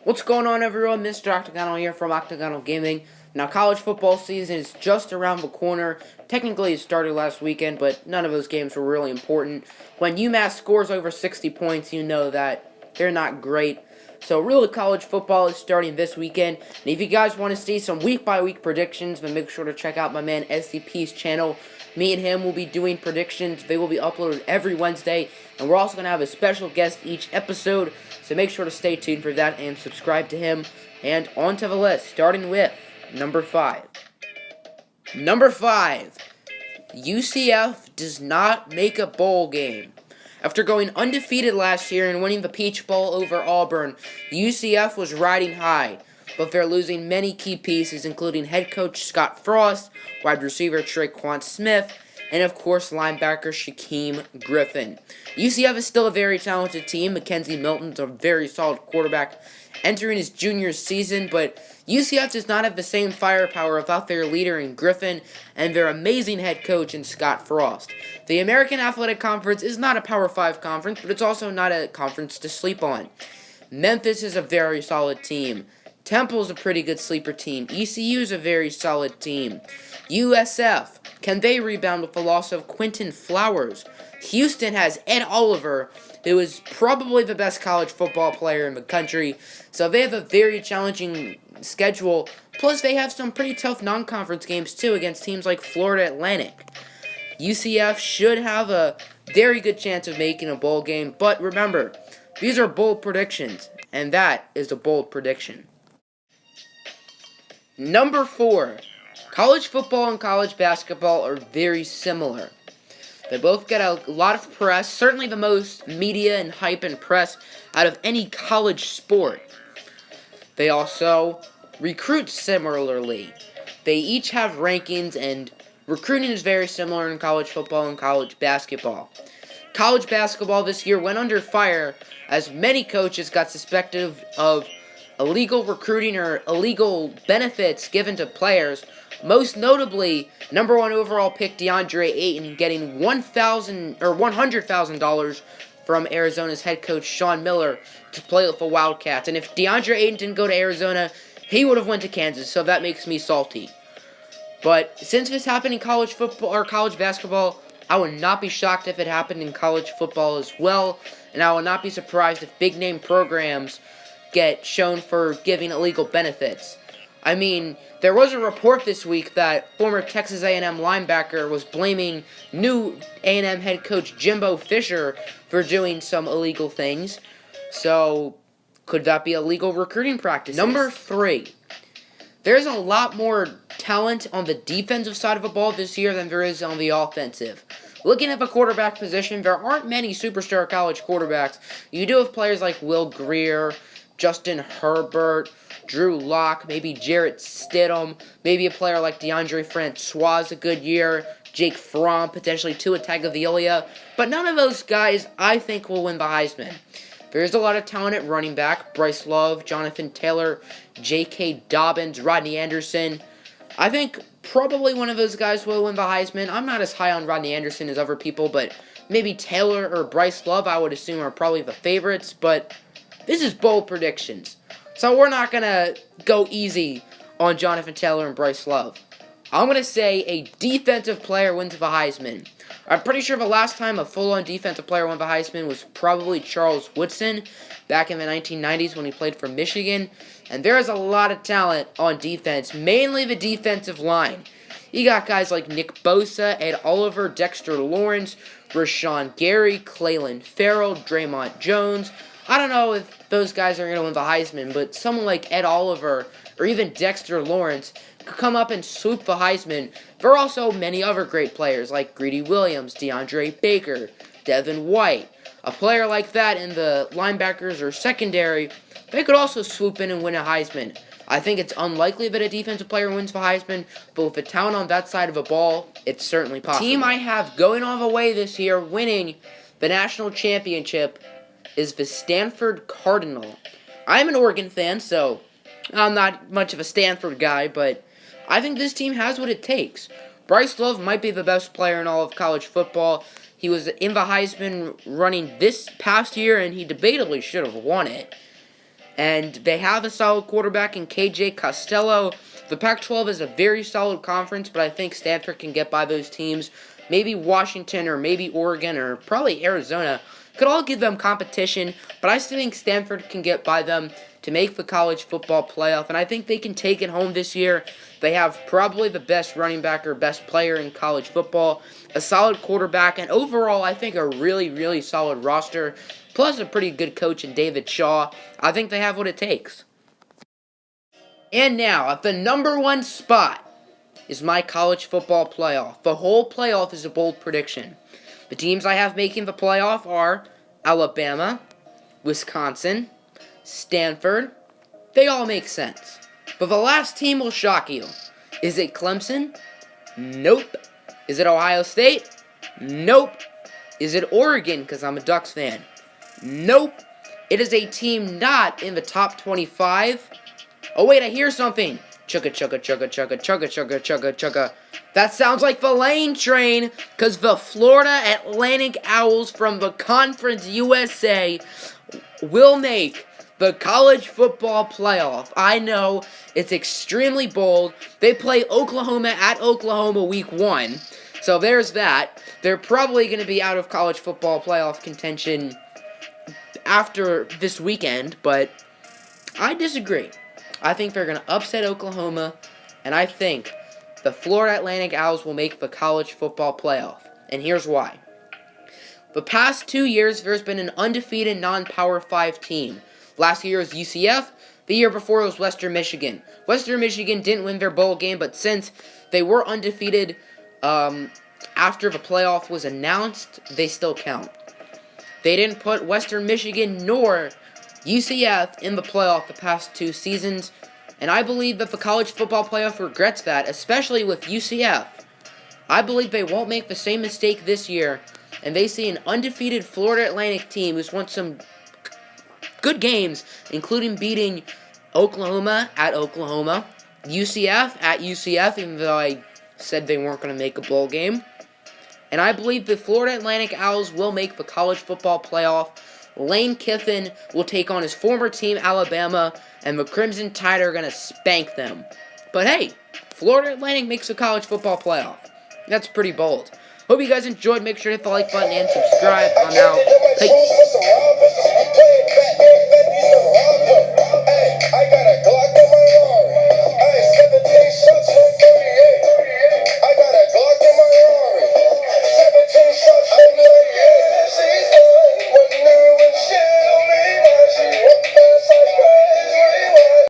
What's going on, everyone? Mr. Octagonal here from Octagonal Gaming. Now, college football season is just around the corner. Technically, it started last weekend, but none of those games were really important. When UMass scores over 60 points, you know that they're not great. So, really, college football is starting this weekend. And if you guys want to see some week-by-week predictions, then make sure to check out my man SCP's channel. Me and him will be doing predictions. They will be uploaded every Wednesday. And we're also going to have a special guest each episode. So make sure to stay tuned for that and subscribe to him. And on to the list, starting with number 5. Number 5. UCF does not make a bowl game. After going undefeated last year and winning the Peach Bowl over Auburn, UCF was riding high, but they're losing many key pieces, including head coach Scott Frost, wide receiver Traquan Smith, and of course linebacker Shaquem Griffin. UCF is still a very talented team. Mackenzie Milton's a very solid quarterback entering his junior season, but UCF does not have the same firepower without their leader in Griffin and their amazing head coach in Scott Frost. The American Athletic Conference is not a Power 5 conference, but it's also not a conference to sleep on. Memphis is a very solid team. Temple's a pretty good sleeper team. ECU is a very solid team. USF, can they rebound with the loss of Quentin Flowers? Houston has Ed Oliver, who is probably the best college football player in the country. So they have a very challenging schedule. Plus, they have some pretty tough non-conference games, too, against teams like Florida Atlantic. UCF should have a very good chance of making a bowl game. But remember, these are bold predictions, and that is a bold prediction. Number 4. College football and college basketball are very similar. They both get a lot of press, certainly the most media and hype and press out of any college sport. They also recruit similarly. They each have rankings, and recruiting is very similar in college football and college basketball. College basketball this year went under fire as many coaches got suspected of illegal recruiting or illegal benefits given to players. Most notably, number 1 overall pick DeAndre Ayton getting $100,000 from Arizona's head coach Sean Miller to play with the Wildcats. And if DeAndre Ayton didn't go to Arizona, he would have went to Kansas. So that makes me salty. But since this happened in college football or college basketball, I would not be shocked if it happened in college football as well. And I would not be surprised if big name programs get shown for giving illegal benefits. I mean, there was a report this week that former Texas A&M linebacker was blaming new A&M head coach Jimbo Fisher for doing some illegal things. So, could that be illegal recruiting practices? Number 3. There's a lot more talent on the defensive side of the ball this year than there is on the offensive. Looking at the quarterback position, there aren't many superstar college quarterbacks. You do have players like Will Grier, Justin Herbert, Drew Lock, maybe Jarrett Stidham, maybe a player like DeAndre Francois a good year, Jake Fromm, potentially Tua Tagovailoa, but none of those guys I think will win the Heisman. There's a lot of talent at running back: Bryce Love, Jonathan Taylor, J.K. Dobbins, Rodney Anderson. I think probably one of those guys will win the Heisman. I'm not as high on Rodney Anderson as other people, but maybe Taylor or Bryce Love I would assume are probably the favorites, but this is bold predictions. So we're not going to go easy on Jonathan Taylor and Bryce Love. I'm going to say a defensive player wins the Heisman. I'm pretty sure the last time a full-on defensive player won the Heisman was probably Charles Woodson back in the 1990s when he played for Michigan. And there is a lot of talent on defense, mainly the defensive line. You got guys like Nick Bosa, Ed Oliver, Dexter Lawrence, Rashawn Gary, Clelin Ferrell, Draymond Jones. I don't know if those guys are going to win the Heisman, but someone like Ed Oliver or even Dexter Lawrence could come up and swoop the Heisman. There are also many other great players like Greedy Williams, DeAndre Baker, Devin White. A player like that in the linebackers or secondary, they could also swoop in and win a Heisman. I think it's unlikely that a defensive player wins the Heisman, but with the talent on that side of the ball, it's certainly possible. The team I have going all the way this year winning the national championship is the Stanford Cardinal. I'm an Oregon fan, so I'm not much of a Stanford guy, but I think this team has what it takes. Bryce Love might be the best player in all of college football. He was in the Heisman running this past year, and he debatably should have won it. And they have a solid quarterback in KJ Costello. The Pac-12 is a very solid conference, but I think Stanford can get by those teams. Maybe Washington or maybe Oregon or probably Arizona could all give them competition, but I still think Stanford can get by them to make the college football playoff, and I think they can take it home this year. They have probably the best running back or best player in college football, a solid quarterback, and overall I think a really, really solid roster, plus a pretty good coach in David Shaw. I think they have what it takes. And now, at the number 1 spot is my college football playoff. The whole playoff is a bold prediction. The teams I have making the playoff are Alabama, Wisconsin, Stanford. They all make sense. But the last team will shock you. Is it Clemson? Nope. Is it Ohio State? Nope. Is it Oregon, because I'm a Ducks fan? Nope. It is a team not in the top 25. Oh wait, I hear something. Chugga chugga chugga chugga chugga chugga chugga chugga. That sounds like the Lane Train, because the Florida Atlantic Owls from the Conference USA will make the college football playoff. I know, it's extremely bold. They play Oklahoma at Oklahoma week 1. So there's that. They're probably going to be out of college football playoff contention after this weekend, but I disagree. I think they're going to upset Oklahoma, and I think the Florida Atlantic Owls will make the college football playoff. And here's why. The past 2 years, there's been an undefeated non-Power 5 team. Last year was UCF. The year before was Western Michigan. Western Michigan didn't win their bowl game, but since they were undefeated after the playoff was announced, they still count. They didn't put Western Michigan nor UCF in the playoff the past 2 seasons, and I believe that the college football playoff regrets that, especially with UCF. I believe they won't make the same mistake this year, and they see an undefeated Florida Atlantic team who's won some good games, including beating Oklahoma at Oklahoma, UCF at UCF, even though I said they weren't going to make a bowl game. And I believe the Florida Atlantic Owls will make the college football playoff. Lane Kiffin will take on his former team, Alabama, and the Crimson Tide are going to spank them. But hey, Florida Atlantic makes the college football playoff. That's pretty bold. Hope you guys enjoyed. Make sure to hit the like button and subscribe. I'm out. Peace.